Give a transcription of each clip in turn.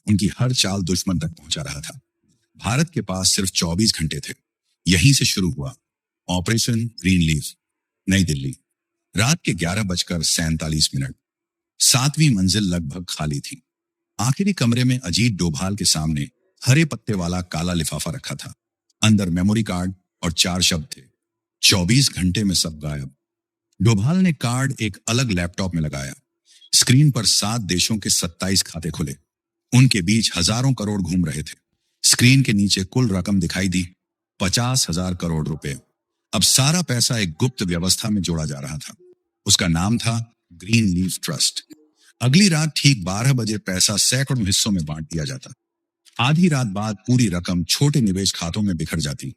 उनकी हर चाल दुश्मन तक पहुंचा रहा था। भारत के पास सिर्फ 24 घंटे थे। यहीं से शुरू हुआ ऑपरेशन ग्रीन लीफ। नई दिल्ली, रात के 11:47। 7वीं मंजिल लगभग खाली थी। आखिरी कमरे में अजीत डोभाल के सामने हरे पत्ते वाला काला लिफाफा रखा था। अंदर मेमोरी कार्ड और 4 शब्द थे, 24 घंटे में सब गायब। डोभाल ने कार्ड एक अलग लैपटॉप में लगाया। स्क्रीन पर 7 देशों के 27 खाते खुले। उनके बीच हजारों करोड़ घूम रहे थे। स्क्रीन के नीचे कुल रकम दिखाई दी, 50,000 करोड़ रुपए। अब सारा पैसा एक गुप्त व्यवस्था में जोड़ा जा रहा था। उसका नाम था ग्रीन लीफ ट्रस्ट। अगली रात ठीक 12 बजे पैसा सैकड़ों हिस्सों में बांट दिया जाता। आधी रात बाद पूरी रकम छोटे निवेश खातों में बिखर जाती।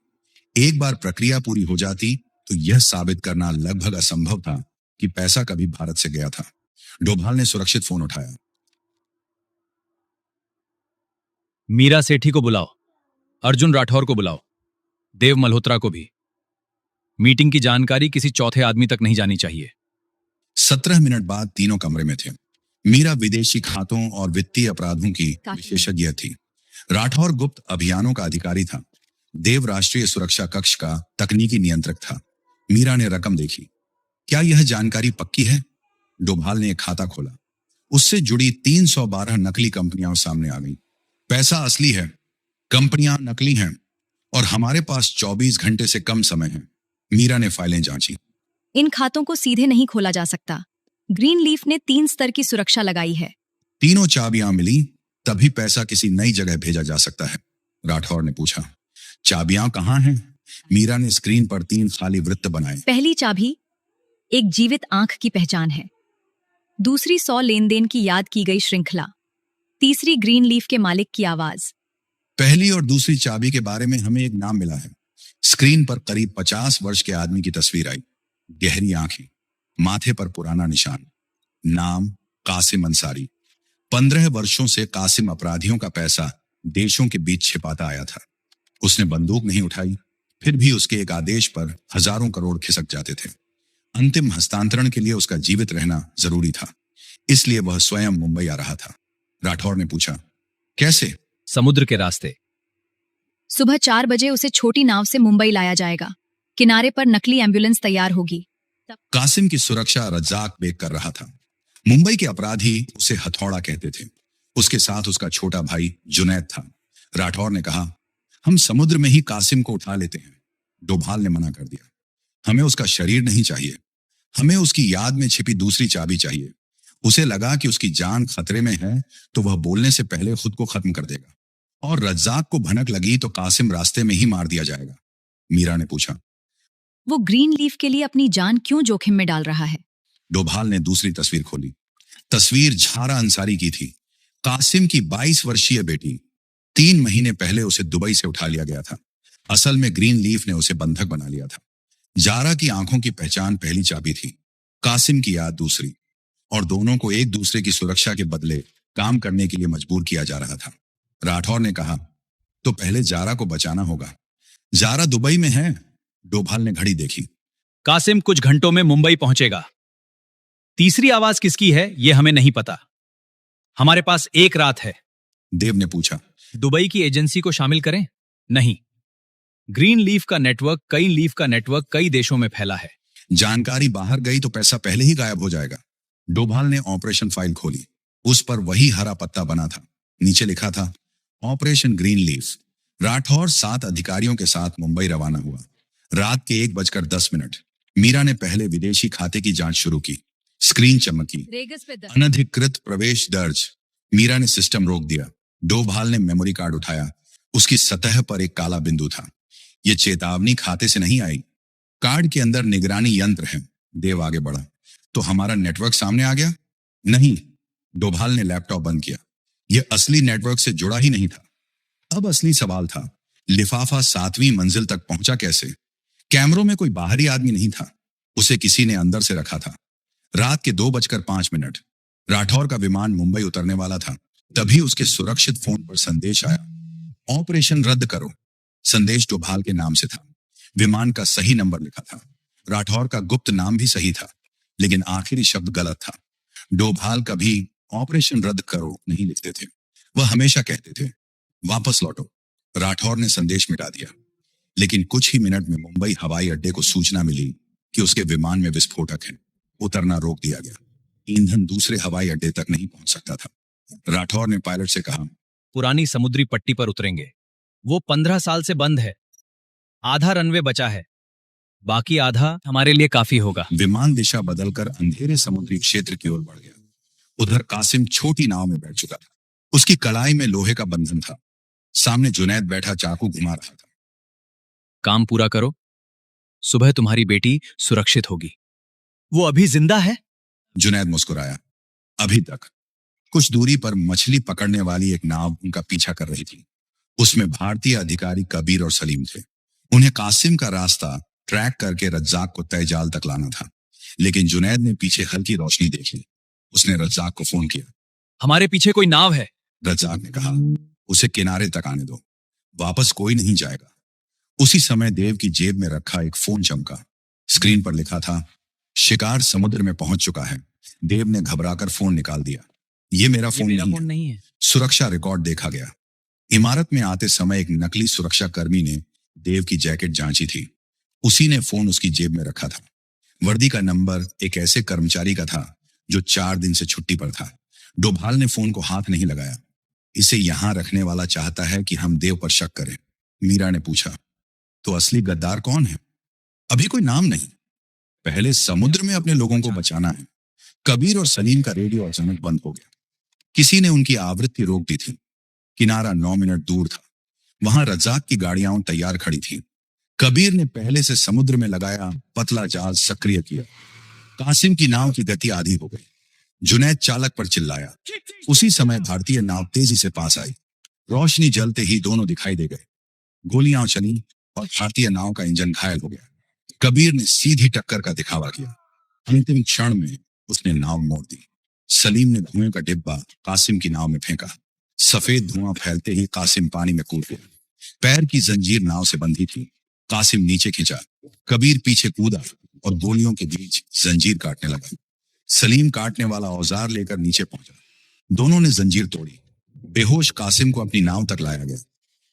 एक बार प्रक्रिया पूरी हो जाती तो यह साबित करना लगभग असंभव था कि पैसा कभी भारत से गया था। डोभाल ने सुरक्षित फोन उठाया। मीरा सेठी को बुलाओ, अर्जुन राठौर को बुलाओ, देव मल्होत्रा को भी। मीटिंग की जानकारी किसी चौथे आदमी तक नहीं जानी चाहिए। 17 मिनट बाद तीनों कमरे में थे। मीरा विदेशी खातों और वित्तीय अपराधों की विशेषज्ञ थी। राठौर गुप्त अभियानों का अधिकारी था। देव राष्ट्रीय सुरक्षा कक्ष का तकनीकी नियंत्रक था। मीरा ने रकम देखी। क्या यह जानकारी पक्की है? डोभाल ने एक खाता खोला। उससे जुड़ी 312 नकली कंपनियां सामने आ गईं। पैसा असली है, कंपनियां नकली हैं और हमारे पास 24 घंटे से कम समय है। मीरा ने फाइलें जांची। इन खातों को सीधे नहीं खोला जा सकता। ग्रीन लीफ ने 3 स्तर की सुरक्षा लगाई है। तीनों चाबियां मिली तभी पैसा किसी नई जगह भेजा जा सकता है। राठौर ने पूछा, चाबियां कहां हैं? मीरा ने स्क्रीन पर 3 खाली वृत्त बनाए। पहली चाबी एक जीवित आंख की पहचान है। दूसरी 100 लेन-देन की याद की गई श्रृंखला। तीसरी ग्रीन लीफ के मालिक की आवाज। पहली और दूसरी चाबी के बारे में हमें एक नाम मिला है। स्क्रीन पर करीब 50 वर्ष के आदमी की तस्वीर आई। गहरी आंखें, माथे पर पुराना निशान। नाम कासिम अंसारी। 15 वर्षों से कासिम अपराधियों का पैसा देशों के बीच छिपाता आया था। उसने बंदूक नहीं उठाई, फिर भी उसके एक आदेश पर हजारों करोड़ खिसक जाते थे। अंतिम हस्तांतरण के लिए उसका जीवित रहना जरूरी था, इसलिए वह स्वयं मुंबई आ रहा था। राठौर ने पूछा, कैसे? समुद्र के रास्ते। सुबह 4 बजे उसे छोटी नाव से मुंबई लाया जाएगा। किनारे पर नकली एम्बुलेंस तैयार होगी। कासिम की सुरक्षा रज्जाक बेग कर रहा था। मुंबई के अपराधी उसे हथौड़ा कहते थे। उसके साथ उसका छोटा भाई जुनैद था। राठौर ने कहा, हम समुद्र में ही कासिम को उठा लेते हैं। डोभाल ने मना कर दिया, हमें उसका शरीर नहीं चाहिए, हमें उसकी याद में छिपी दूसरी चाबी चाहिए। उसे लगा कि उसकी जान खतरे में है तो वह बोलने से पहले खुद को खत्म कर देगा, और रज्जाक को भनक लगी तो कासिम रास्ते में ही मार दिया जाएगा। मीरा ने पूछा, वो ग्रीन लीफ के लिए अपनी जान क्यों जोखिम में डाल रहा है? डोभाल ने दूसरी तस्वीर खोली। तस्वीर झारा अंसारी की थी। कासिम की 22 वर्षीय बेटी। 3 महीने पहले उसे दुबई से उठा लिया गया था। असल में ग्रीन लीफ ने उसे बंधक बना लिया था। जारा की आंखों की पहचान पहली चाबी थी, कासिम की याद दूसरी, और दोनों को एक दूसरे की सुरक्षा के बदले काम करने के लिए मजबूर किया जा रहा था। राठौर ने कहा, तो पहले जारा को बचाना होगा। जारा दुबई में है। डोभाल ने घड़ी देखी। कासिम कुछ घंटों में मुंबई पहुंचेगा। तीसरी आवाज किसकी है यह हमें नहीं पता। हमारे पास 1 रात है। देव ने पूछा, दुबई की एजेंसी को शामिल करें? नहीं। ग्रीन लीफ का नेटवर्क कई देशों में फैला है। जानकारी बाहर गई तो पैसा पहले ही गायब हो जाएगा। डोभाल ने ऑपरेशन फाइल खोली। उस पर वही हरा पत्ता बना था। नीचे लिखा था, ऑपरेशन ग्रीन लीफ। राठौर 7 अधिकारियों के साथ मुंबई रवाना हुआ। रात के 1:10। मीरा ने पहले विदेशी खाते की जांच शुरू की। स्क्रीन चमकी, अनधिकृत प्रवेश दर्ज। मीरा ने सिस्टम रोक दिया। डोभाल ने मेमोरी कार्ड उठाया। उसकी सतह पर एक काला बिंदु था। यह चेतावनी खाते से नहीं आई। कार्ड के अंदर निगरानी यंत्र है। देव आगे बढ़ा, तो हमारा नेटवर्क सामने आ गया? नहीं। डोभाल ने लैपटॉप बंद किया। यह असली नेटवर्क से जुड़ा ही नहीं था। अब असली सवाल था, लिफाफा 7वीं मंजिल तक पहुंचा कैसे? कैमरों में कोई बाहरी आदमी नहीं था। उसे किसी ने अंदर से रखा था। रात के 2:05। राठौर का विमान मुंबई उतरने वाला था। तभी उसके सुरक्षित फोन पर संदेश आया, ऑपरेशन रद्द करो। संदेश डोभाल के नाम से था। विमान का सही नंबर लिखा था। राठौर का गुप्त नाम भी सही था, लेकिन आखिरी शब्द गलत था। डोभाल कभी ऑपरेशन रद्द करो नहीं लिखते थे, वह हमेशा कहते थे, वापस लौटो। राठौर ने संदेश मिटा दिया, लेकिन कुछ ही मिनट में मुंबई हवाई अड्डे को सूचना मिली कि उसके विमान में विस्फोटक है। उतरना रोक दिया गया। ईंधन दूसरे हवाई अड्डे तक नहीं पहुंच सकता था। राठौर ने पायलट से कहा, पुरानी समुद्री पट्टी पर उतरेंगे। वो 15 साल से बंद है। आधा रनवे बचा है, बाकी आधा हमारे लिए काफी होगा। विमान दिशा बदलकर अंधेरे समुद्री क्षेत्र की ओर बढ़ गया। उधर कासिम छोटी नाव में बैठ चुका था। उसकी कलाई में लोहे का बंधन था। सामने जुनैद बैठा चाकू घुमा रहा था। काम पूरा करो, सुबह तुम्हारी बेटी सुरक्षित होगी। वो अभी जिंदा है? जुनैद मुस्कुराया। अभी तक। कुछ दूरी पर मछली पकड़ने वाली एक नाव उनका पीछा कर रही थी। उसमें भारतीय अधिकारी कबीर और सलीम थे। उन्हें कासिम का रास्ता ट्रैक करके रज्जाक को तय जाल तक लाना था। लेकिन जुनैद ने पीछे हल्की रोशनी देखी। उसने रज्जाक को फोन किया। हमारे पीछे कोई नाव है। रज्जाक ने कहा, उसे किनारे तक आने दो, वापस कोई नहीं जाएगा। उसी समय देव की जेब में रखा एक फोन चमका। स्क्रीन पर लिखा था, शिकार समुद्र में पहुंच चुका है। देव ने घबराकर फोन निकाल दिया। ये मेरा फोन नहीं है। सुरक्षा रिकॉर्ड देखा गया। इमारत में आते समय एक नकली सुरक्षा कर्मी ने देव की जैकेट जांची थी। उसी ने फोन उसकी जेब में रखा था। वर्दी का नंबर एक ऐसे कर्मचारी का था जो 4 दिन से छुट्टी पर था। डोभाल ने फोन को हाथ नहीं लगाया। इसे यहां रखने वाला चाहता है कि हम देव पर शक करें। मीरा ने पूछा, तो असली गद्दार कौन है? अभी कोई नाम नहीं। पहले समुद्र में अपने लोगों को बचाना है। कबीर और सलीम का रेडियो अचानक बंद हो गया। किसी ने उनकी आवृत्ति रोक दी थी। किनारा 9 मिनट दूर था। वहां रज्जाक की गाड़ियां तैयार खड़ी थी। कबीर ने पहले से समुद्र में लगाया पतला जाल सक्रिय किया। कासिम की नाव की गति आधी हो गई। जुनैद चालक पर चिल्लाया। उसी समय भारतीय नाव तेजी से पास आई। रोशनी जलते ही दोनों दिखाई दे गए। गोलियां चली और भारतीय नाव का इंजन घायल हो गया। कबीर ने सीधी टक्कर का दिखावा किया। अंतिम क्षण में उसने नाव मोड़ दी। सलीम ने धुएं का डिब्बा कासिम की नाव में फेंका। सफेद धुआं फैलते ही कासिम पानी में कूद गया। पैर की जंजीर नाव से बंधी थी। कासिम नीचे खिंचा। कबीर पीछे कूदा और गोलियों के बीच जंजीर काटने लगा। सलीम काटने वाला औजार लेकर नीचे पहुंचा। दोनों ने जंजीर तोड़ी। बेहोश कासिम को अपनी नाव तक लाया गया,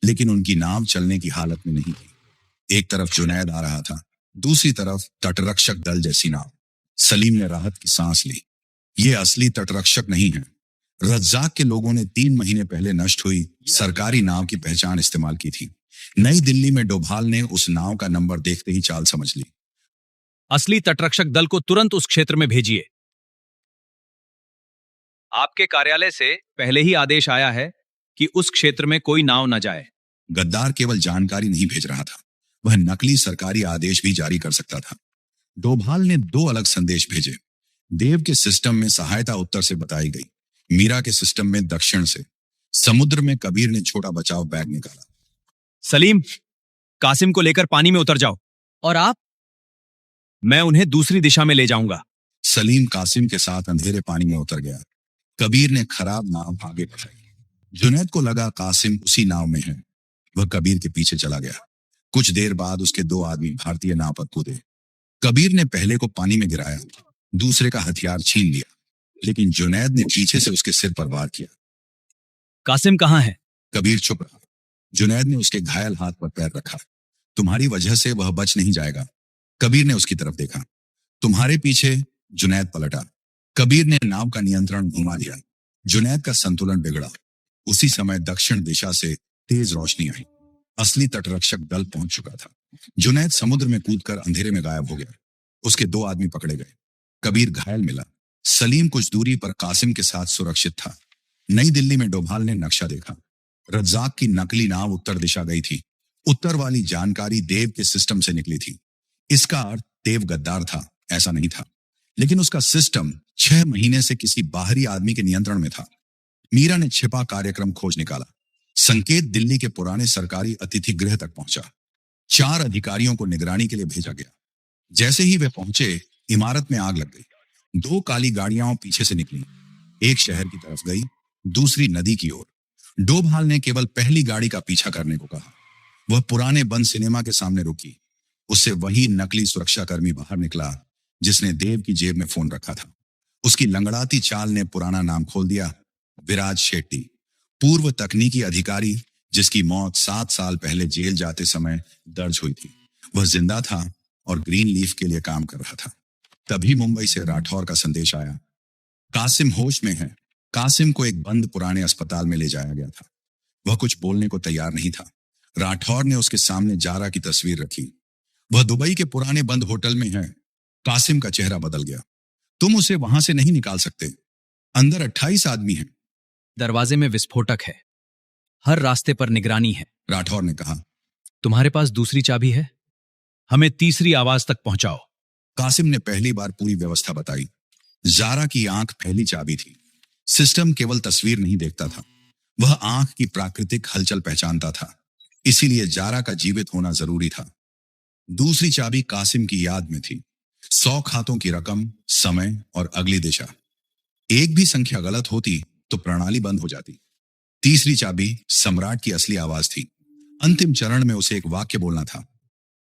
लेकिन उनकी नाव चलने की हालत में नहीं थी। एक तरफ जुनैद आ रहा था, दूसरी तरफ तटरक्षक दल जैसी नाव। सलीम ने राहत की सांस ली। ये असली तटरक्षक नहीं है। रज्जाक के लोगों ने 3 महीने पहले नष्ट हुई सरकारी नाव की पहचान इस्तेमाल की थी। नई दिल्ली में डोभाल ने उस नाव का नंबर देखते ही चाल समझ ली। असली तटरक्षक दल को तुरंत उस क्षेत्र में भेजिए। आपके कार्यालय से पहले ही आदेश आया है कि उस क्षेत्र में कोई नाव न जाए। गद्दार केवल जानकारी नहीं भेज रहा था, वह नकली सरकारी आदेश भी जारी कर सकता था। डोभाल ने 2 अलग संदेश भेजे। देव के सिस्टम में सहायता उत्तर से बताई गई, मीरा के सिस्टम में दक्षिण से। समुद्र में कबीर ने छोटा बचाव बैग निकाला। सलीम, कासिम को लेकर पानी में उतर जाओ। और आप? मैं उन्हें दूसरी दिशा में ले जाऊंगा। सलीम कासिम के साथ अंधेरे पानी में उतर गया। कबीर ने खराब नाव आगे बढ़ाई। जुनैद को लगा कासिम उसी नाव में है। वह कबीर के पीछे चला गया। कुछ देर बाद उसके 2 आदमी भारतीय नाव पर कूदे। कबीर ने पहले को पानी में गिराया, दूसरे का हथियार छीन लिया, लेकिन जुनैद ने पीछे से उसके सिर पर वार किया। कासिम कहाँ है? कबीर चुप रहा। जुनैद ने उसके घायल हाथ पर पैर रखा। तुम्हारी वजह से वह बच नहीं जाएगा। कबीर ने उसकी तरफ देखा। तुम्हारे पीछे। जुनैद पलटा। कबीर ने नाव का नियंत्रण घुमा लिया। जुनैद का संतुलन बिगड़ा। उसी समय दक्षिण दिशा से तेज रोशनी आई। असली तटरक्षक दल पहुंच चुका था। जुनैद समुद्र में कूदकर अंधेरे में गायब हो गया। उसके 2 आदमी पकड़े गए। कबीर घायल मिला। सलीम कुछ दूरी पर कासिम के साथ सुरक्षित था। नई दिल्ली में डोभाल ने नक्शा देखा। रज्जाक की नकली नाव उत्तर दिशा गई थी। उत्तर वाली जानकारी देव के सिस्टम से निकली थी। इसका अर्थ देव गद्दार था, ऐसा नहीं था, लेकिन उसका सिस्टम 6 महीने से किसी बाहरी आदमी के नियंत्रण में था। मीरा ने छिपा कार्यक्रम खोज निकाला। संकेत दिल्ली के पुराने सरकारी अतिथि गृह तक पहुंचा। 4 अधिकारियों को निगरानी के लिए भेजा गया। जैसे ही वे पहुंचे, इमारत में आग लग गई। 2 काली गाड़ियां पीछे से निकली। एक शहर की तरफ गई, दूसरी नदी की ओर। डोभाल ने केवल पहली गाड़ी का पीछा करने को कहा। वह पुराने बंद सिनेमा के सामने रुकी। उससे वही नकली सुरक्षाकर्मी बाहर निकला जिसने देव की जेब में फोन रखा था। उसकी लंगड़ाती चाल ने पुराना नाम खोल दिया, विराज शेट्टी। पूर्व तकनीकी अधिकारी जिसकी मौत 7 साल पहले जेल जाते समय दर्ज हुई थी, वह जिंदा था और ग्रीन लीफ के लिए काम कर रहा था। तभी मुंबई से राठौर का संदेश आया, कासिम होश में है। कासिम को एक बंद पुराने अस्पताल में ले जाया गया था। वह कुछ बोलने को तैयार नहीं था। राठौर ने उसके सामने जारा की तस्वीर रखी। वह दुबई के पुराने बंद होटल में है। कासिम का चेहरा बदल गया। तुम उसे वहां से नहीं निकाल सकते। अंदर 28 आदमी हैं। दरवाजे में विस्फोटक है, हर रास्ते पर निगरानी है। राठौर ने कहा। तुम्हारे पास दूसरी चाबी है? हमें तीसरी आवाज तक पहुंचाओ। कासिम ने पहली बार पूरी व्यवस्था बताई। जारा की आंख पहली चाबी थी। सिस्टम केवल तस्वीर नहीं देखता था, वह आंख की प्राकृतिक हलचल पहचानता था। इसीलिए जारा का जीवित होना जरूरी था। दूसरी चाबी कासिम की याद में थी। 100 खातों की रकम, समय और अगली दिशा। एक भी संख्या गलत होती तो प्रणाली बंद हो जाती। तीसरी चाबी सम्राट की असली आवाज थी। अंतिम चरण में उसे एक वाक्य बोलना था,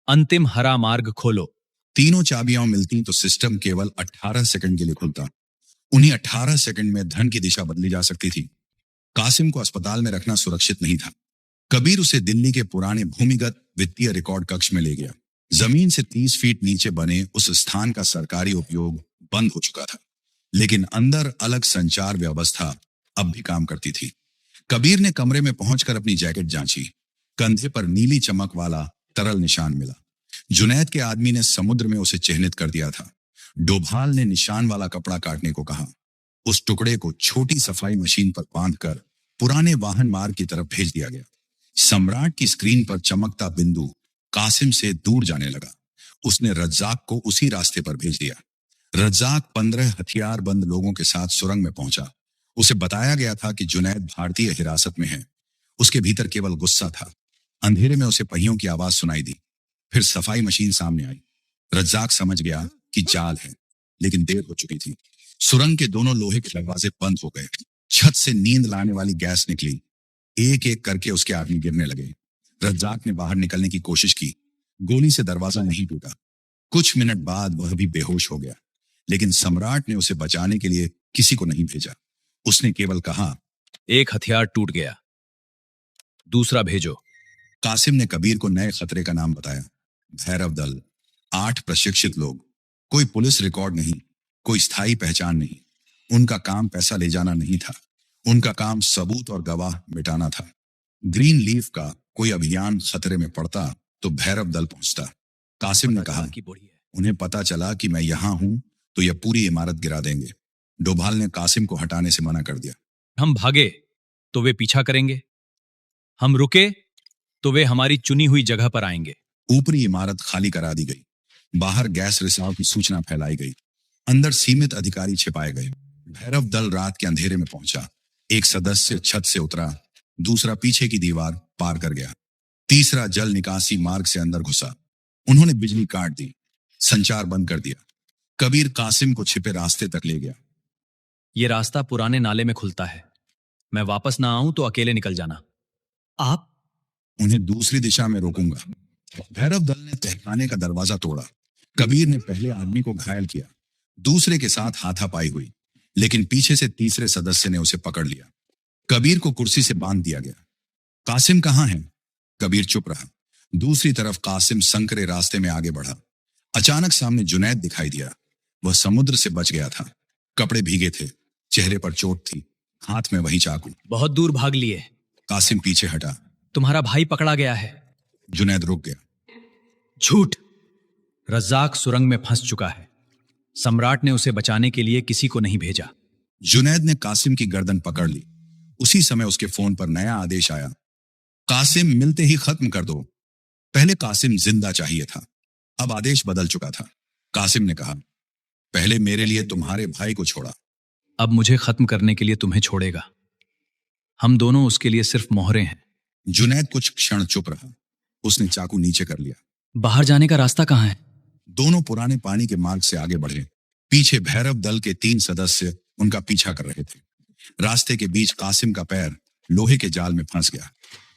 अंतिम हरा मार्ग खोलो। तीनों चाबियां मिलती तो सिस्टम केवल 18 सेकंड के लिए खुलता। उन्हीं 18 सेकंड में धन की दिशा बदली जा सकती थी। कासिम को अस्पताल में रखना सुरक्षित नहीं था। कबीर उसे दिल्ली के पुराने भूमिगत वित्तीय रिकॉर्ड कक्ष में ले गया। जमीन से 30 फीट नीचे बने उस स्थान का सरकारी उपयोग बंद हो चुका था, लेकिन अंदर अलग संचार व्यवस्था अब भी काम करती थी। कबीर ने कमरे में पहुंचकर अपनी जैकेट जांची। कंधे पर नीली चमक वाला तरल निशान मिला। जुनैद के आदमी ने समुद्र में उसे चिह्नित कर दिया था। डोभाल ने निशान वाला कपड़ा काटने को कहा। उस टुकड़े को छोटी सफाई मशीन पर बांधकर पुराने वाहन मार्ग की तरफ भेज दिया गया। सम्राट की स्क्रीन पर चमकता बिंदु कासिम से दूर जाने लगा। उसने रज्जाक को उसी रास्ते पर भेज दिया। रज्जाक 15 हथियारबंद लोगों के साथ सुरंग में पहुंचा। उसे बताया गया था कि जुनैद भारतीय हिरासत में है। उसके भीतर केवल गुस्सा था। अंधेरे में उसे पहियों की आवाज सुनाई दी। फिर सफाई मशीन सामने आई। रज्जाक समझ गया कि जाल है, लेकिन देर हो चुकी थी। सुरंग के दोनों लोहे के दरवाजे बंद हो गए। छत से नींद लाने वाली गैस निकली। एक एक करके उसके आदमी गिरने लगे। रज्जाक ने बाहर निकलने की कोशिश की। गोली से दरवाजा नहीं टूटा। कुछ मिनट बाद वह भी बेहोश हो गया, लेकिन सम्राट ने उसे बचाने के लिए किसी को नहीं भेजा। उसने केवल कहा, एक हथियार टूट गया, दूसरा भेजो। कासिम ने कबीर को नए खतरे का नाम बताया। भैरव दल, 8 प्रशिक्षित लोग। कोई पुलिस रिकॉर्ड नहीं, कोई स्थायी पहचान नहीं। उनका काम पैसा ले जाना नहीं था, उनका काम सबूत और गवाह मिटाना था। ग्रीन लीफ का कोई अभियान खतरे में पड़ता तो भैरव दल पहुंचता। कासिम ने कहा, उन्हें पता चला कि मैं यहां हूं तो यह पूरी इमारत गिरा देंगे। डोभाल ने कासिम को हटाने से मना कर दिया। हम भागे तो वे पीछा करेंगे, हम रुके तो वे हमारी चुनी हुई जगह पर आएंगे। ऊपरी इमारत खाली करा दी गई। बाहर गैस रिसाव की सूचना फैलाई गई। अंदर सीमित अधिकारी छिपाए गए। भैरव दल रात के अंधेरे में पहुंचा। एक सदस्य छत से उतरा, दूसरा पीछे की दीवार पार कर गया, तीसरा जल निकासी मार्ग से अंदर घुसा। उन्होंने बिजली काट दी, संचार बंद कर दिया। कबीर कासिम को छिपे रास्ते तक ले गया। ये रास्ता पुराने नाले में खुलता है। मैं वापस ना आऊं तो अकेले निकल जाना। आप? उन्हें दूसरी दिशा में रोकूंगा। भैरव दल ने तहखाने का दरवाजा तोड़ा। कबीर ने पहले आदमी को घायल किया, दूसरे के साथ हाथापाई हुई, लेकिन पीछे से तीसरे सदस्य ने उसे पकड़ लिया। कबीर को कुर्सी से बांध दिया गया। कासिम कहां है? कबीर चुप रहा। दूसरी तरफ कासिम संकरे रास्ते में आगे बढ़ा। अचानक सामने जुनैद दिखाई दिया। वह समुद्र से बच गया था। कपड़े भीगे थे, चेहरे पर चोट थी, हाथ में वही चाकू। बहुत दूर भाग लिए। कासिम पीछे हटा। तुम्हारा भाई पकड़ा गया है। जुनैद रुक गया। झूठ। रज्जाक सुरंग में फंस चुका है। सम्राट ने उसे बचाने के लिए किसी को नहीं भेजा। जुनैद ने कासिम की गर्दन पकड़ ली। उसी समय उसके फोन पर नया आदेश आया, कासिम मिलते ही खत्म कर दो। पहले कासिम जिंदा चाहिए था, अब आदेश बदल चुका था। कासिम ने कहा, पहले मेरे लिए तुम्हारे भाई को छोड़ा, अब मुझे खत्म करने के लिए तुम्हें छोड़ेगा। हम दोनों उसके लिए सिर्फ मोहरे हैं। जुनैद कुछ क्षण चुप रहा। उसने चाकू नीचे कर लिया। बाहर जाने का रास्ता कहाँ है? दोनों पुराने पानी के मार्ग से आगे बढ़े। पीछे भैरव दल के 3 सदस्य उनका पीछा कर रहे थे। रास्ते के बीच कासिम का पैर लोहे के जाल में फंस गया।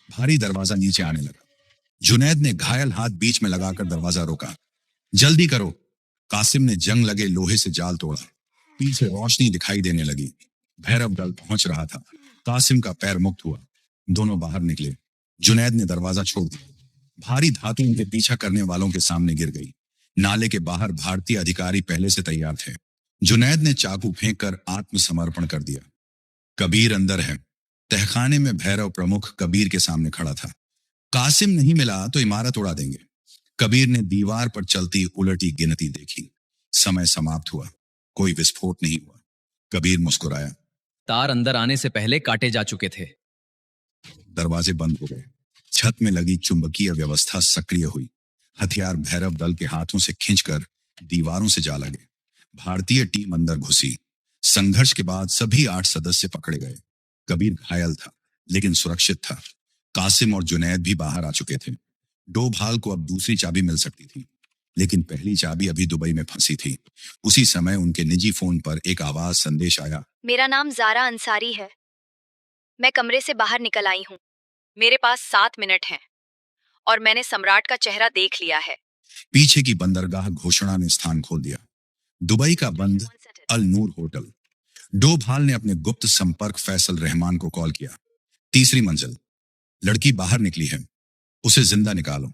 भारी दरवाजा नीचे आने लगा। जुनैद ने घायल हाथ बीच में लगाकर दरवाजा रोका। जल्दी करो। कासिम ने जंग लगे लोहे से जाल तोड़ा। पीछे रोशनी दिखाई देने लगी। भैरव दल पहुंच रहा था। कासिम का पैर मुक्त हुआ। दोनों बाहर निकले। जुनैद ने दरवाजा छोड़ दिया। भारी धातु उनके पीछा करने वालों के सामने गिर गई। नाले के बाहर भारतीय अधिकारी पहले से तैयार थे। जुनैद ने चाकू फेंककर आत्मसमर्पण कर दिया। कबीर अंदर है। तहखाने में भैरव प्रमुख कबीर के सामने खड़ा था। कासिम नहीं मिला तो इमारत उड़ा देंगे। कबीर ने दीवार पर चलती उलटी गिनती देखी। समय समाप्त हुआ। कोई विस्फोट नहीं हुआ। कबीर मुस्कुराया। तार अंदर आने से पहले काटे जा चुके थे। दरवाजे बंद हो गए। छत में लगी चुंबकीय व्यवस्था सक्रिय हुई। हथियार भैरव दल के हाथों से खींचकर दीवारों से जा लगे। भारतीय टीम अंदर घुसी। संघर्ष के बाद सभी 8 सदस्य पकड़े गए। कबीर घायल था लेकिन सुरक्षित था। कासिम और जुनैद भी बाहर आ चुके थे। डोभाल को अब दूसरी चाबी मिल सकती थी, लेकिन पहली चाबी अभी दुबई में फंसी थी। उसी समय उनके निजी फोन पर एक आवाज संदेश आया। मेरा नाम ज़ारा अंसारी है। मैं कमरे से बाहर निकल आई हूँ। मेरे पास 7 मिनट हैं और मैंने सम्राट का चेहरा देख लिया है। पीछे की बंदरगाह घोषणा ने स्थान खोल दिया। दुबई का बंद अल नूर होटल। डोभाल ने अपने गुप्त संपर्क फैसल रहमान को कॉल किया। 3री मंजिल। लड़की बाहर निकली है, उसे जिंदा निकालो।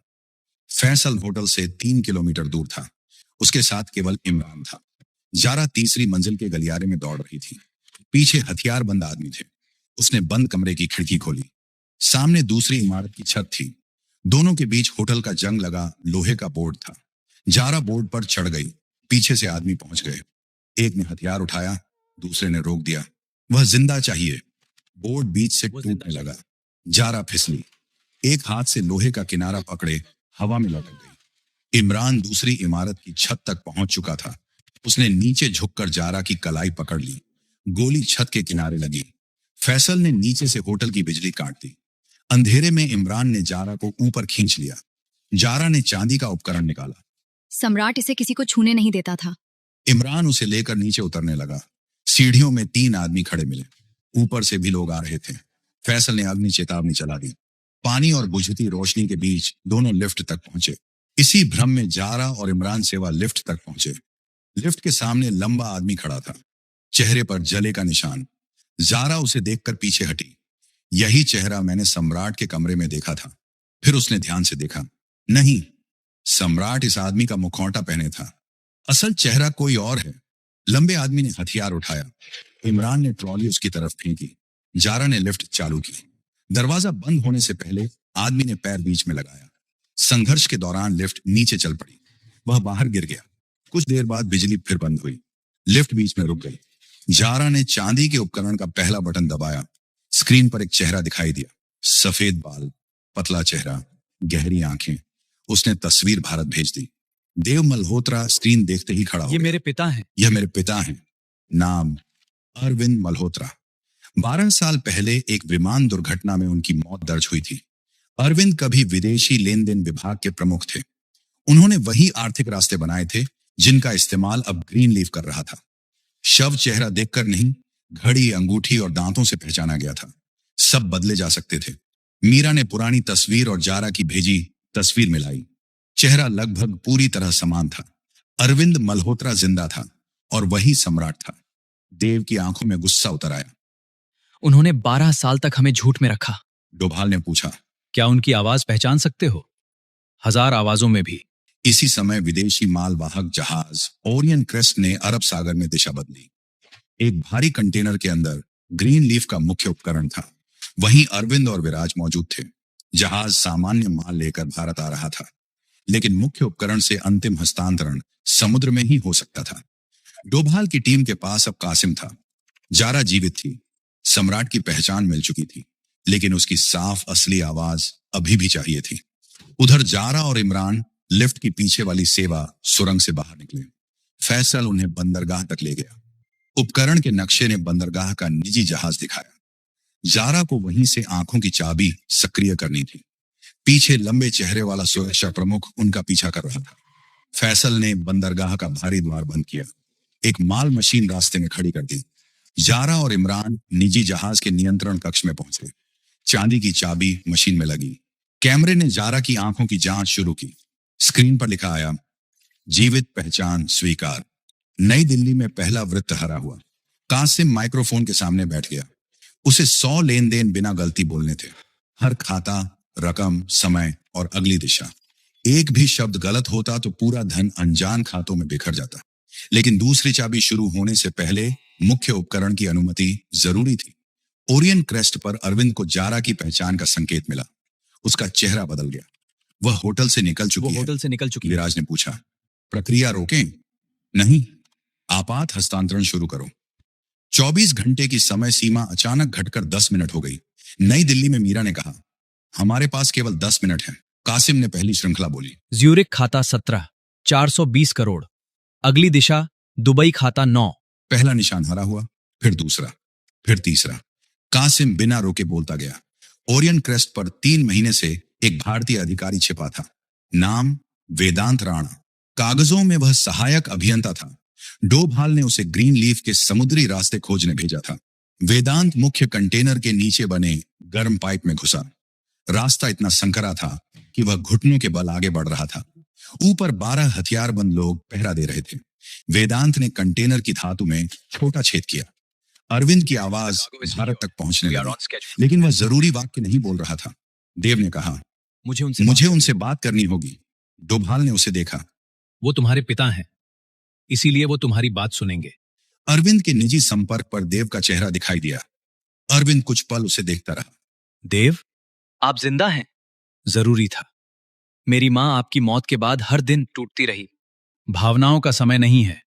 फैसल होटल से 3 किलोमीटर दूर था। उसके साथ केवल इमरान था। जारा 3री मंजिल के गलियारे में दौड़ रही थी। पीछे हथियारबंद आदमी थे। उसने बंद कमरे की खिड़की खोली। सामने दूसरी इमारत की छत थी। दोनों के बीच होटल का जंग लगा लोहे का बोर्ड था। जारा बोर्ड पर चढ़ गई। पीछे से आदमी पहुंच गए। एक ने हथियार उठाया, दूसरे ने रोक दिया। वह जिंदा चाहिए। बोर्ड बीच से टूटने लगा। जारा फिसली। एक हाथ से लोहे का किनारा पकड़े हवा में लटक गई। इमरान दूसरी इमारत की छत तक पहुंच चुका था। उसने नीचे झुककर जारा की कलाई पकड़ ली। गोली छत के किनारे लगी। फैसल ने नीचे से होटल की बिजली काट दी। अंधेरे में इमरान ने जारा को ऊपर खींच लिया। जारा ने चांदी का उपकरण निकाला। सम्राट इसे किसी को छूने नहीं देता था। इमरान उसे लेकर नीचे उतरने लगा। सीढ़ियों में 3 आदमी खड़े मिले। ऊपर से भी लोग आ रहे थे। फैसल ने अग्नि चेतावनी चला दी। पानी और बुझती रोशनी के बीच दोनों लिफ्ट तक पहुंचे। इसी भ्रम में जारा और इमरान सेवा लिफ्ट तक पहुंचे। लिफ्ट के सामने लंबा आदमी खड़ा था, चेहरे पर जले का निशान। जारा उसे देखकर पीछे हटी। यही चेहरा मैंने सम्राट के कमरे में देखा था। फिर उसने ध्यान से देखा। नहीं, सम्राट इस आदमी का मुखौटा पहने था। असल चेहरा कोई और है। लंबे आदमी ने हथियार उठाया। इमरान ने ट्रॉली उसकी तरफ फेंकी। जारा ने लिफ्ट चालू की। दरवाजा बंद होने से पहले आदमी ने पैर बीच में लगाया। संघर्ष के दौरान लिफ्ट नीचे चल पड़ी। वह बाहर गिर गया। कुछ देर बाद बिजली फिर बंद हुई। लिफ्ट बीच में रुक गई। जारा ने चांदी के उपकरण का पहला बटन दबाया। स्क्रीन पर एक चेहरा दिखाई दिया। सफेद बाल, पतला चेहरा, गहरी आंखें। उसने तस्वीर भारत भेज दी। देव मल्होत्रा स्क्रीन देखते ही खड़ा हो ये गया। मेरे पिता हैं। यह मेरे पिता हैं। नाम अरविंद मल्होत्रा। 12 साल पहले एक विमान दुर्घटना में उनकी मौत दर्ज हुई थी। अरविंद कभी विदेशी लेन देन विभाग के प्रमुख थे। उन्होंने वही आर्थिक रास्ते बनाए थे जिनका इस्तेमाल अब ग्रीन लीफ कर रहा था। शव चेहरा देखकर नहीं, घड़ी, अंगूठी और दांतों से पहचाना गया था। सब बदले जा सकते थे। मीरा ने पुरानी तस्वीर और जारा की भेजी तस्वीर मिलाई। चेहरा लगभग पूरी तरह समान था। अरविंद मल्होत्रा जिंदा था और वही सम्राट था। देव की आंखों में गुस्सा उतर आया। उन्होंने 12 साल तक हमें झूठ में रखा। डोभाल ने पूछा। क्या उनकी आवाज पहचान सकते हो? 1000 आवाजों में भी। इसी समय विदेशी मालवाहक जहाज ओरियन क्रेस्ट ने अरब सागर में दिशा बदली। एक भारी कंटेनर के अंदर ग्रीन लीफ का मुख्य उपकरण था। वहीं अरविंद और विराज मौजूद थे। जहाज सामान्य माल लेकर भारत आ रहा था, लेकिन मुख्य उपकरण से अंतिम हस्तांतरण समुद्र में ही हो सकता था। डोभाल की टीम के पास अब कासिम था। जारा जीवित थी। सम्राट की पहचान मिल चुकी थी, लेकिन उसकी साफ असली आवाज अभी भी चाहिए थी। उधर जारा और इमरान लिफ्ट की पीछे वाली सेवा सुरंग से बाहर निकले। फैसल उन्हें बंदरगाह तक ले गया। उपकरण के नक्शे ने बंदरगाह का निजी जहाज दिखाया। जारा को वहीं से आंखों की चाबी सक्रिय करनी थी। पीछे लंबे चेहरे वाला सुरक्षा प्रमुख उनका पीछा कर रहा था। फैसल ने बंदरगाह का भारी द्वार बंद किया। एक माल मशीन रास्ते में खड़ी कर दी। जारा और इमरान निजी जहाज के नियंत्रण कक्ष में पहुंचे। चांदी की चाबी मशीन में लगी। कैमरे ने जारा की आंखों की जांच शुरू की। स्क्रीन पर लिखा आया, जीवित पहचान स्वीकार। नई दिल्ली में पहला वृत्त हरा हुआ। कासिम माइक्रोफोन के सामने बैठ गया। उसे 100 लेन देन बिना गलती बोलने थे। हर खाता, रकम, समय और अगली दिशा। एक भी शब्द गलत होता तो पूरा धन अनजान खातों में बिखर जाता। लेकिन दूसरी चाबी शुरू होने से पहले मुख्य उपकरण की अनुमति जरूरी थी। ओरियन क्रेस्ट पर अरविंद को जारा की पहचान का संकेत मिला। उसका चेहरा बदल गया। वह होटल से निकल चुकी है। विराज ने पूछा, प्रक्रिया रोकें? नहीं, आपात हस्तांतरण शुरू करो। 24 घंटे की समय सीमा अचानक घटकर 10 मिनट हो गई। नई दिल्ली में मीरा ने कहा, हमारे पास केवल 10 मिनट है। कासिम ने पहली श्रृंखला बोली। ज्यूरिक खाता 17, 420 करोड़। अगली दिशा दुबई खाता 9। पहला निशान हरा हुआ, फिर दूसरा, फिर तीसरा। कासिम बिना रोके बोलता गया। ओरियन क्रेस्ट पर 3 महीने से एक भारतीय अधिकारी छिपा था। नाम वेदांत राणा। कागजों में वह सहायक अभियंता था। डोभाल ने उसे ग्रीन लीफ के समुद्री रास्ते खोजने भेजा था। वेदांत मुख्य कंटेनर के नीचे बने गर्म पाइप में घुसा। रास्ता इतना संकरा था कि वह घुटनों के बल आगे बढ़ रहा था। ऊपर 12 हथियारबंद लोग पहरा दे रहे थे। वेदांत ने कंटेनर की धातु में छोटा छेद किया। अरविंद की आवाज भारत तक पहुंचने लगी, लेकिन वह जरूरी वाक्य नहीं बोल रहा था। देव ने कहा, मुझे उनसे बात करनी होगी। डोभाल ने उसे देखा। वो तुम्हारे पिता हैं, इसीलिए वो तुम्हारी बात सुनेंगे। अरविंद के निजी संपर्क पर देव का चेहरा दिखाई दिया। अरविंद कुछ पल उसे देखता रहा। देव, आप जिंदा हैं? जरूरी था। मेरी मां आपकी मौत के बाद हर दिन टूटती रही। भावनाओं का समय नहीं है।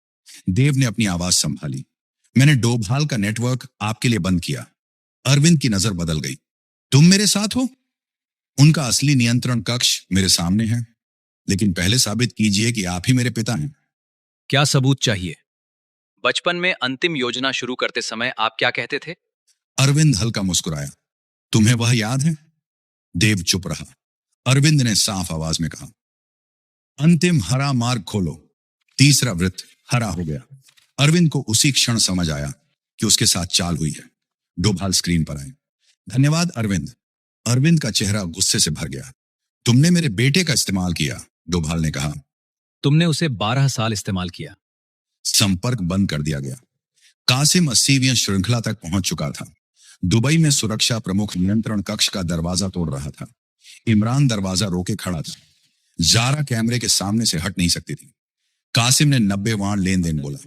देव ने अपनी आवाज संभाली। मैंने डोभाल का नेटवर्क आपके लिए बंद किया। अरविंद की नजर बदल गई। तुम मेरे साथ हो? उनका असली नियंत्रण कक्ष मेरे सामने है, लेकिन पहले साबित कीजिए कि आप ही मेरे पिता हैं। क्या सबूत चाहिए? बचपन में अंतिम योजना शुरू करते समय आप क्या कहते थे? अरविंद हल्का मुस्कुराया। तुम्हें वह याद है? देव चुप रहा। अरविंद ने साफ आवाज में कहा, अंतिम हरा मार्ग खोलो। तीसरा वृत्त हरा हो गया। अरविंद को उसी क्षण समझ आया कि उसके साथ चाल हुई है। डोभाल स्क्रीन पर आए। धन्यवाद अरविंद। अरविंद का चेहरा गुस्से से भर गया। तुमने मेरे बेटे का इस्तेमाल किया, डोभाल ने कहा। तुमने उसे 12 साल इस्तेमाल किया। संपर्क बंद कर दिया गया। कासिम 80वीं श्रृंखला तक पहुंच चुका था। दुबई में सुरक्षा प्रमुख नियंत्रण कक्ष का दरवाजा तोड़ रहा था। इमरान दरवाजा रोके खड़ा था। जारा कैमरे के सामने से हट नहीं सकती थी। कासिम ने 90वां लेन देन बोला,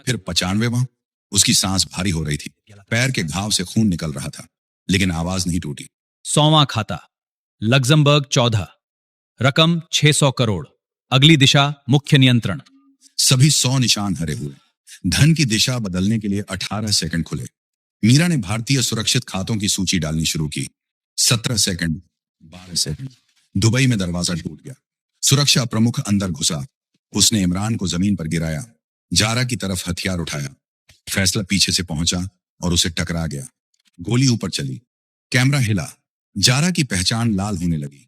फिर 95वां। उसकी सांस भारी हो रही थी। पैर के घाव से खून निकल रहा था, लेकिन आवाज नहीं टूटी। 100वां खाता लग्जमबर्ग 14, रकम 600 करोड़। अगली दिशा मुख्य नियंत्रण। सभी 100 निशान हरे हुए। धन की दिशा बदलने के लिए 18 सेकंड खुले। मीरा ने भारतीय सुरक्षित खातों की सूची डालनी शुरू की। 17 सेकंड, 12 सेकंड। दुबई में दरवाजा टूट गया। सुरक्षा प्रमुख अंदर घुसा। उसने इमरान को जमीन पर गिराया। जारा की तरफ हथियार उठाया। फैसला पीछे से पहुंचा और उसे टकरा गया। गोली ऊपर चली। कैमरा हिला। जारा की पहचान लाल होने लगी।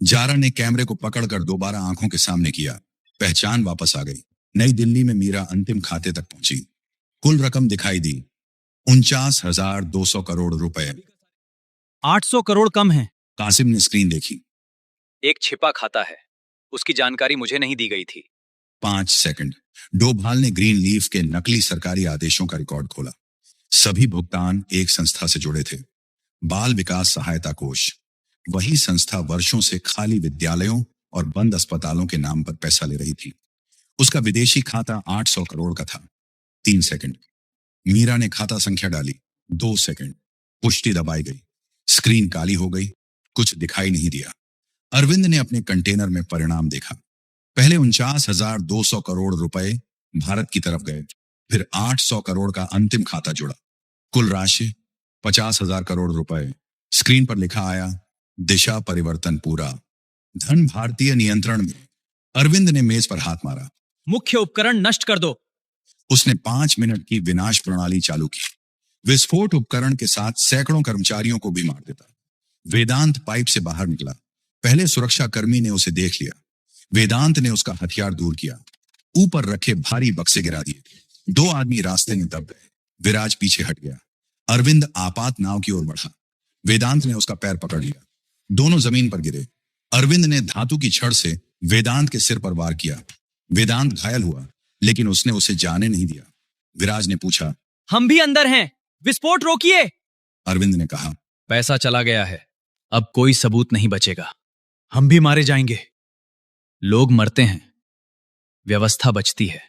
जारा ने कैमरे को पकड़कर दोबारा आंखों के सामने किया। पहचान वापस आ गई। नई दिल्ली में मीरा अंतिम खाते तक पहुंची। कुल रकम दिखाई दी, 49,200 करोड़ रुपए। 800 करोड़ कम है। कासिम ने स्क्रीन देखी। एक छिपा खाता है, उसकी जानकारी मुझे नहीं दी गई थी। 5 सेकंड। डोभाल ने ग्रीन लीफ के नकली सरकारी आदेशों का रिकॉर्ड खोला। सभी भुगतान एक संस्था से जुड़े थे, बाल विकास सहायता कोष। वही संस्था वर्षों से खाली विद्यालयों और बंद अस्पतालों के नाम पर पैसा ले रही थी। उसका विदेशी खाता 800 करोड़ का था। 3 सेकंड। मीरा ने खाता संख्या डाली। 2 सेकंड। पुष्टि दबाई गई। स्क्रीन काली हो गई। कुछ दिखाई नहीं दिया। अरविंद ने अपने कंटेनर में परिणाम देखा। पहले 49,200 करोड़ रुपए भारत की तरफ गए, फिर 800 करोड़ का अंतिम खाता जुड़ा। कुल राशि 50,000 करोड़ रुपए। स्क्रीन पर लिखा आया, दिशा परिवर्तन पूरा। धन भारतीय नियंत्रण में। अरविंद ने मेज पर हाथ मारा। मुख्य उपकरण नष्ट कर दो। उसने 5 मिनट की विनाश प्रणाली चालू की। विस्फोट उपकरण के साथ सैकड़ों कर्मचारियों को भी मार देता। वेदांत पाइप से बाहर निकला। पहले सुरक्षा कर्मी ने उसे देख लिया। वेदांत ने उसका हथियार दूर किया। ऊपर रखे भारी बक्से गिरा दिए। 2 आदमी रास्ते में दब गए। विराज पीछे हट गया। अरविंद आपात नाव की ओर बढ़ा। वेदांत ने उसका पैर पकड़ लिया। दोनों जमीन पर गिरे। अरविंद ने धातु की छड़ से वेदांत के सिर पर वार किया। वेदांत घायल हुआ, लेकिन उसने उसे जाने नहीं दिया। विराज ने पूछा, हम भी अंदर हैं, विस्फोट रोकिए। अरविंद ने कहा। पैसा चला गया है, अब कोई सबूत नहीं बचेगा। हम भी मारे जाएंगे। लोग मरते हैं, व्यवस्था बचती है।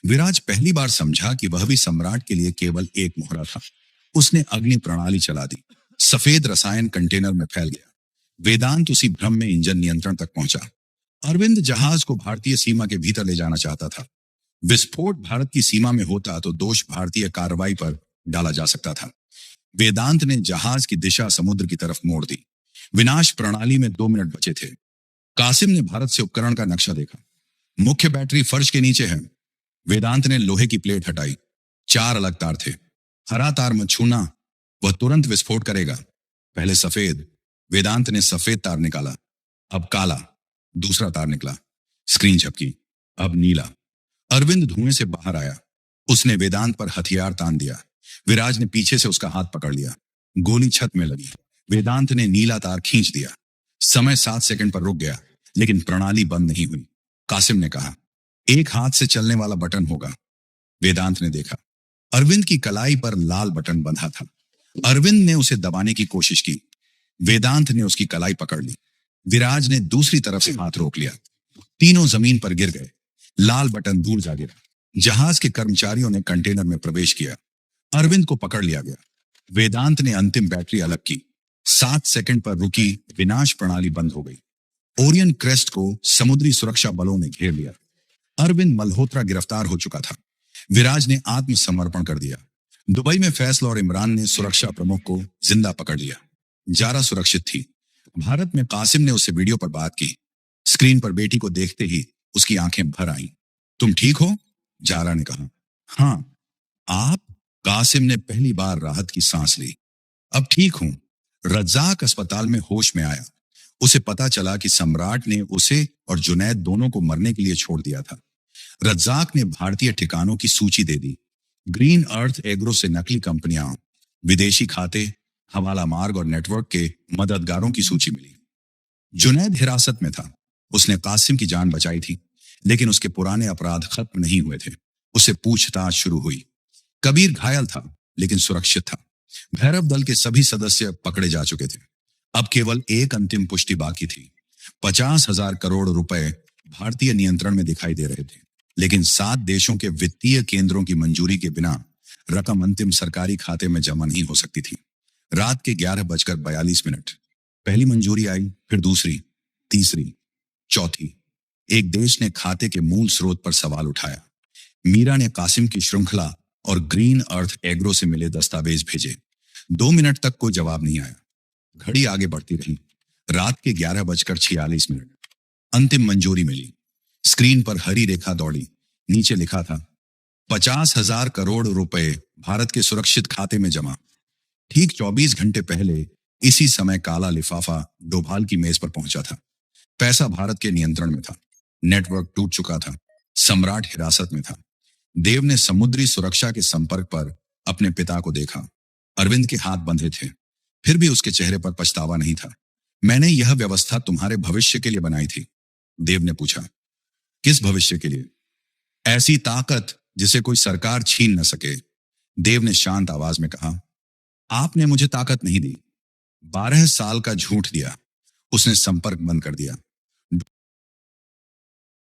विराज पहली बार समझा कि वह भी सम्राट के लिए केवल एक मोहरा था। उसने अग्नि प्रणाली चला दी। सफेद रसायन कंटेनर में फैल गया। वेदांत उसी भ्रम में इंजन नियंत्रण तक पहुंचा। अरविंद जहाज को भारतीय सीमा के भीतर ले जाना चाहता था। विस्फोट भारत की सीमा में होता तो दोष भारतीय कार्रवाई पर डाला जा सकता था। वेदांत ने जहाज की दिशा समुद्र की तरफ मोड़ दी। विनाश प्रणाली में 2 मिनट बचे थे। कासिम ने भारत से उपकरण का नक्शा देखा। मुख्य बैटरी फर्श के नीचे है। वेदांत ने लोहे की प्लेट हटाई। 4 अलग तार थे। हरा तार मत छूना, वह तुरंत विस्फोट करेगा। पहले सफेद। वेदांत ने सफेद तार निकाला। अब काला। दूसरा तार निकला। स्क्रीन झपकी। अब नीला। अरविंद धुएं से बाहर आया। उसने वेदांत पर हथियार तान दिया। विराज ने पीछे से उसका हाथ पकड़ लिया। गोली छत में लगी। वेदांत ने नीला तार खींच दिया। समय 7 सेकंड पर रुक गया, लेकिन प्रणाली बंद नहीं हुई। कासिम ने कहा, एक हाथ से चलने वाला बटन होगा। वेदांत ने देखा। अरविंद की कलाई पर लाल बटन बंधा था। अरविंद ने उसे दबाने की कोशिश की। वेदांत ने उसकी कलाई पकड़ ली। विराज ने दूसरी तरफ से हाथ रोक लिया। तीनों जमीन पर गिर गए। लाल बटन दूर जा गिरा। जहाज के कर्मचारियों ने कंटेनर में प्रवेश किया। अरविंद को पकड़ लिया गया। वेदांत ने अंतिम बैटरी अलग की। 7 सेकंड पर रुकी विनाश प्रणाली बंद हो गई। ओरियन क्रेस्ट को समुद्री सुरक्षा बलों ने घेर लिया। अरविंद मल्होत्रा गिरफ्तार हो चुका था। विराज ने आत्मसमर्पण कर दिया। दुबई में फैसल और इमरान ने सुरक्षा प्रमुख को जिंदा पकड़ लिया। जारा सुरक्षित थी। भारत में कासिम ने उससे वीडियो पर बात की। स्क्रीन पर बेटी को देखते ही उसकी आंखें भर आईं। तुम ठीक हो? जारा ने कहा। हाँ। आप? कासिम ने पहली बार राहत की सांस ली। अब ठीक हूं। रज्जाक अस्पताल में होश में आया। उसे पता चला कि सम्राट ने उसे और जुनैद दोनों को मरने के लिए छोड़ दिया था। रज्जाक ने भारतीय ठिकानों की सूची दे दी। ग्रीन अर्थ एग्रो से नकली कंपनियां, विदेशी खाते, हवाला मार्ग और नेटवर्क के मददगारों की सूची मिली। जुनैद हिरासत में था। उसने कासिम की जान बचाई थी, लेकिन उसके पुराने अपराध खत्म नहीं हुए थे। उसे पूछताछ शुरू हुई। कबीर घायल था, लेकिन सुरक्षित था। भैरव दल के सभी सदस्य पकड़े जा चुके थे। अब केवल एक अंतिम पुष्टि बाकी थी। 50,000 करोड़ रुपए भारतीय नियंत्रण में दिखाई दे रहे थे, लेकिन 7 देशों के वित्तीय केंद्रों की मंजूरी के बिना रकम अंतिम सरकारी खाते में जमा नहीं हो सकती थी। रात के 11:42 पहली मंजूरी आई, फिर दूसरी, तीसरी, चौथी। एक देश ने खाते के मूल स्रोत पर सवाल उठाया। मीरा ने कासिम की श्रृंखला और ग्रीन अर्थ एग्रो से मिले दस्तावेज भेजे। 2 मिनट तक कोई जवाब नहीं आया। घड़ी आगे बढ़ती रही। रात के 11:46 अंतिम मंजूरी मिली। स्क्रीन पर हरी रेखा दौड़ी। नीचे लिखा था 50,000 करोड़ रुपए भारत के सुरक्षित खाते में जमा। ठीक 24 घंटे पहले इसी समय काला लिफाफा डोभाल की मेज पर पहुंचा था। पैसा भारत के नियंत्रण में था। नेटवर्क टूट चुका था। सम्राट हिरासत में था। देव ने समुद्री सुरक्षा के संपर्क पर अपने पिता को देखा। अरविंद के हाथ बंधे थे, फिर भी उसके चेहरे पर पछतावा नहीं था। मैंने यह व्यवस्था तुम्हारे भविष्य के लिए बनाई थी। देव ने पूछा, किस भविष्य के लिए? ऐसी ताकत जिसे कोई सरकार छीन न सके। देव ने शांत आवाज में कहा, आपने मुझे ताकत नहीं दी, 12 साल का झूठ दिया। उसने संपर्क बंद कर दिया।